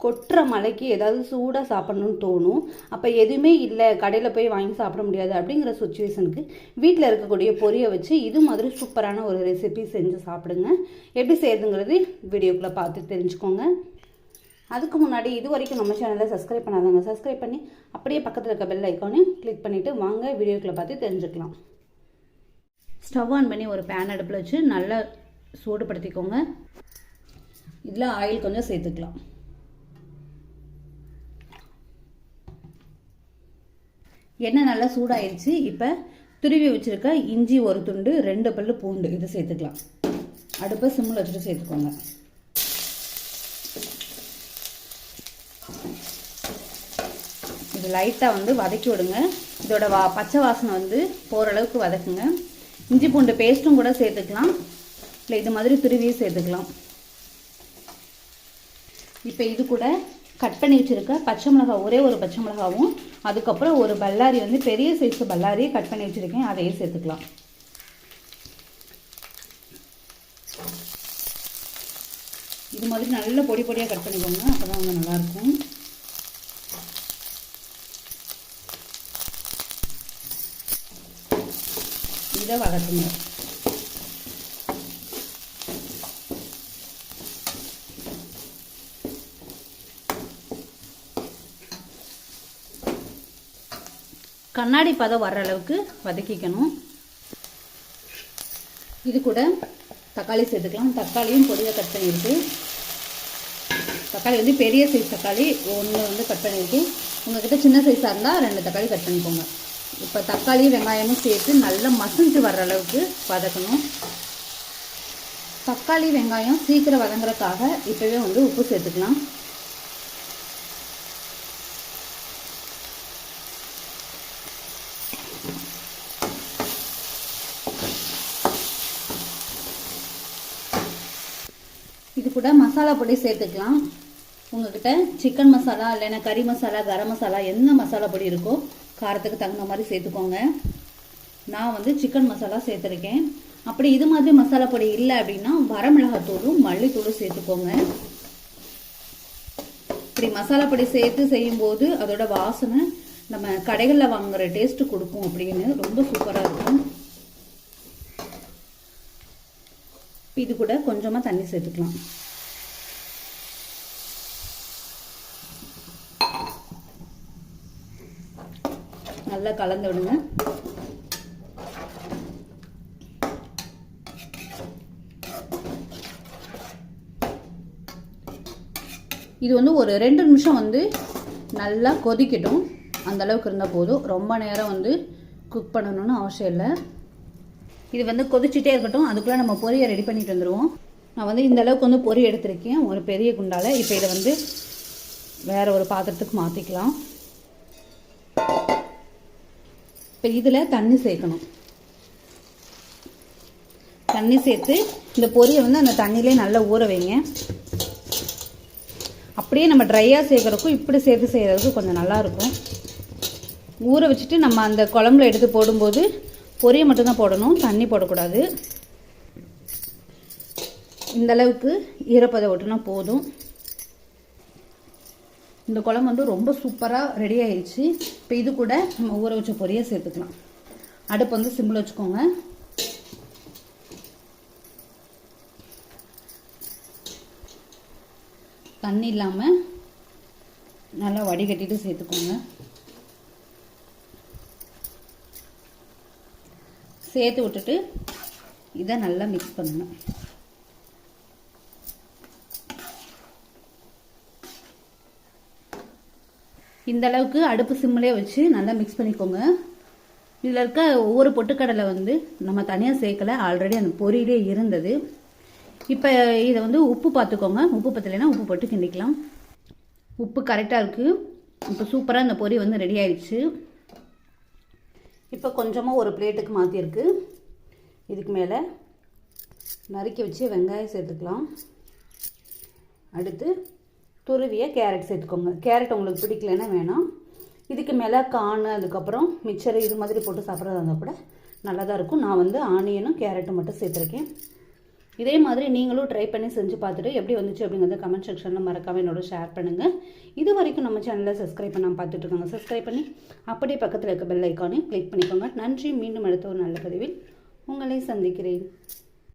கொட்டுற மலைக்கு ஏதாவது சூடாக சாப்பிட்ணுன்னு தோணும். அப்போ எதுவுமே இல்லை, கடையில் போய் வாங்கி சாப்பிட முடியாது அப்படிங்கிற சுச்சுவேஷனுக்கு வீட்டில் இருக்கக்கூடிய பொரியை வச்சு இது மாதிரி சூப்பரான ஒரு ரெசிபி செஞ்சு சாப்பிடுங்க. எப்படி செய்யறதுங்கிறது வீடியோக்குள்ளே பார்த்து தெரிஞ்சுக்கோங்க. அதுக்கு முன்னாடி இது வரைக்கும் நம்ம சேனலை சப்ஸ்கிரைப் பண்ணாதாங்க சப்ஸ்கிரைப் பண்ணி அப்படியே பக்கத்தில் இருக்க பெல் ஐக்கானையும் கிளிக் பண்ணிவிட்டு வாங்க வீடியோக்குள்ளே பார்த்து தெரிஞ்சுக்கலாம். ஸ்டவ் ஆன் பண்ணி ஒரு பேன் அடுப்பில் வச்சு நல்லா சூடுபடுத்திக்கோங்க. இதில் ஆயில் கொஞ்சம் சேர்த்துக்கலாம். எண்ணெய் நல்லா சூடாயிருச்சு. இப்போ துருவி வச்சுருக்க இஞ்சி ஒரு துண்டு, 2 பல்லு பூண்டு இதை சேர்த்துக்கலாம். அடுப்பை சிம்மில் வச்சுட்டு சேர்த்துக்கோங்க. இது லைட்டாக வதக்கி விடுங்க. இதோட பச்சை வாசனை போகிற அளவுக்கு வதக்குங்க. இஞ்சி பூண்டு பேஸ்ட்டும் கூட சேர்த்துக்கலாம், இல்லை இது மாதிரி துருவியும் சேர்த்துக்கலாம். இப்போ இது கூட கட் பண்ணி வச்சுருக்க பச்சை மிளகாய், ஒரே ஒரு பச்சை மிளகாவும் அதுக்கப்புறம் ஒரு பல்லாரி பெரிய சைஸ் பல்லாரியை கட் பண்ணி வச்சுருக்கேன், அதையும் சேர்த்துக்கலாம். இது மாதிரி நல்ல பொடி பொடியாக கட் பண்ணிக்கோங்க, அப்போ தான் நல்லாயிருக்கும். இதை வதக்குங்க. கண்ணாடி பதம் வர்ற அளவுக்கு வதக்கிக்கணும். இது கூட தக்காளி சேர்த்துக்கலாம். தக்காளியும் பொடியாக கட் பண்ணியிருக்கு. தக்காளி பெரிய சைஸ் தக்காளி ஒன்று கட் பண்ணியிருக்கு. உங்கள்கிட்ட சின்ன சைஸாக இருந்தால் 2 தக்காளி கட் பண்ணிக்கோங்க. இப்போ தக்காளி வெங்காயமும் சேர்த்து நல்லா மசிஞ்சு வர்ற அளவுக்கு வதக்கணும். தக்காளி வெங்காயம் சீக்கிரம் வதங்குறதுக்காக இப்போவே உப்பு சேர்த்துக்கலாம். இது கூட மசாலா பொடி சேர்த்துக்கலாம். உங்கள்கிட்ட சிக்கன் மசாலா இல்லைன்னா கறி மசாலா, கரம் மசாலா என்ன மசாலா பொடி இருக்கோ காரத்துக்கு தகுந்த மாதிரி சேர்த்துக்கோங்க. நான் சிக்கன் மசாலா சேர்த்துருக்கேன். அப்படி இது மாதிரி மசாலா பொடி இல்லை அப்படின்னா வரமிளகாத்தூளும் மல்லித்தூளும் சேர்த்துக்கோங்க. இப்படி மசாலா பொடி சேர்த்து செய்யும்போது அதோட வாசனை நம்ம கடைகளில் வாங்குகிற டேஸ்ட்டு கொடுக்கும், அப்படின்னு ரொம்ப சூப்பராக இருக்கும். இது கூட கொஞ்சமாக தண்ணி சேர்த்துக்கலாம். நல்லா கலந்து விடுங்க. இது ஒரு 2 நிமிஷம் நல்லா கொதிக்கட்டும். அந்த அளவுக்கு இருந்தால் போதும். ரொம்ப நேரம் குக் பண்ணணும்னு அவசியம் இல்லை. இது கொதிச்சுட்டே இருக்கட்டும். அதுக்குள்ளே நம்ம பொரியை ரெடி பண்ணிட்டு வந்துடுவோம். நான் இந்த அளவுக்கு பொரி எடுத்திருக்கேன், ஒரு பெரிய குண்டால. இப்போ இதை வேற ஒரு பாத்திரத்துக்கு மாற்றிக்கலாம். இப்போ இதில் தண்ணி சேர்க்கணும். தண்ணி சேர்த்து இந்த பொரியை அந்த தண்ணியிலே நல்லா ஊற வைங்க. அப்படியே நம்ம ட்ரையாக சேர்க்குறக்கும் இப்படி சேர்த்து செய்கிறதுக்கு கொஞ்சம் நல்லாயிருக்கும். ஊற வச்சுட்டு நம்ம அந்த குழம்புல எடுத்து போடும்போது பொரியை மட்டும்தான் போடணும், தண்ணி போடக்கூடாது. இந்த அளவுக்கு ஈரப்பதம் விட்டுனா போதும். இந்த குழம்பு ரொம்ப சூப்பராக ரெடி ஆயிடுச்சு. இப்போ இது கூட நம்ம ஊற வச்ச பொரியை சேர்த்துக்கலாம். அடுப்பு சிம்மில் வச்சுக்கோங்க. தண்ணி இல்லாமல் நல்லா வடிகட்டிட்டு சேர்த்துக்கோங்க. சேர்த்து விட்டுட்டு இதை நல்லா மிக்ஸ் பண்ணணும். இந்த அளவுக்கு அடுப்பு சிம்மிலே வச்சு நல்லா மிக்ஸ் பண்ணிக்கோங்க. இதில் இருக்க ஒவ்வொரு பொட்டுக்கடலை நம்ம தனியாக சேர்க்கலை, ஆல்ரெடி அந்த பொரியிலே இருந்தது. இப்போ இதை உப்பு பார்த்துக்கோங்க. உப்பு பத்தலைன்னா உப்பு போட்டு கிண்டிக்கலாம். உப்பு கரெக்டாக இருக்குது. இப்போ சூப்பராக இந்த பொரி ரெடி ஆயிடுச்சு. இப்போ கொஞ்சமாக ஒரு பிளேட்டுக்கு மாற்றிருக்கு. இதுக்கு மேலே நறுக்கி வச்சு வெங்காயம் சேர்த்துக்கலாம். அடுத்து துருவிய கேரட் சேர்த்துக்கோங்க. கேரட் உங்களுக்கு பிடிக்கலன்னா வேணாம். இதுக்கு மேலே கார்ன், அதுக்கப்புறம் மிக்சர் இது மாதிரி போட்டு சாப்பிட்றதா இருந்தால் கூட நல்லா தான் இருக்கும். நான் ஆனியனும் கேரட்டும் மட்டும் சேர்த்துருக்கேன். இதே மாதிரி நீங்களும் ட்ரை பண்ணி செஞ்சு பார்த்துட்டு எப்படி வந்துச்சு அப்படிங்கிறத கமெண்ட் செக்ஷனில் மறக்காம என்னோட ஷேர் பண்ணுங்கள். இது வரைக்கும் நம்ம சேனலில் சப்ஸ்கிரைப் பண்ணாமல் பார்த்துட்டு இருக்காங்க, சப்ஸ்கிரைப் பண்ணி அப்படியே பக்கத்தில் இருக்க பெல் ஐக்கானையும் கிளிக் பண்ணிக்கோங்க. நன்றி. மீண்டும் அடுத்த ஒரு நல்ல பதிவில் உங்களை சந்திக்கிறேன்.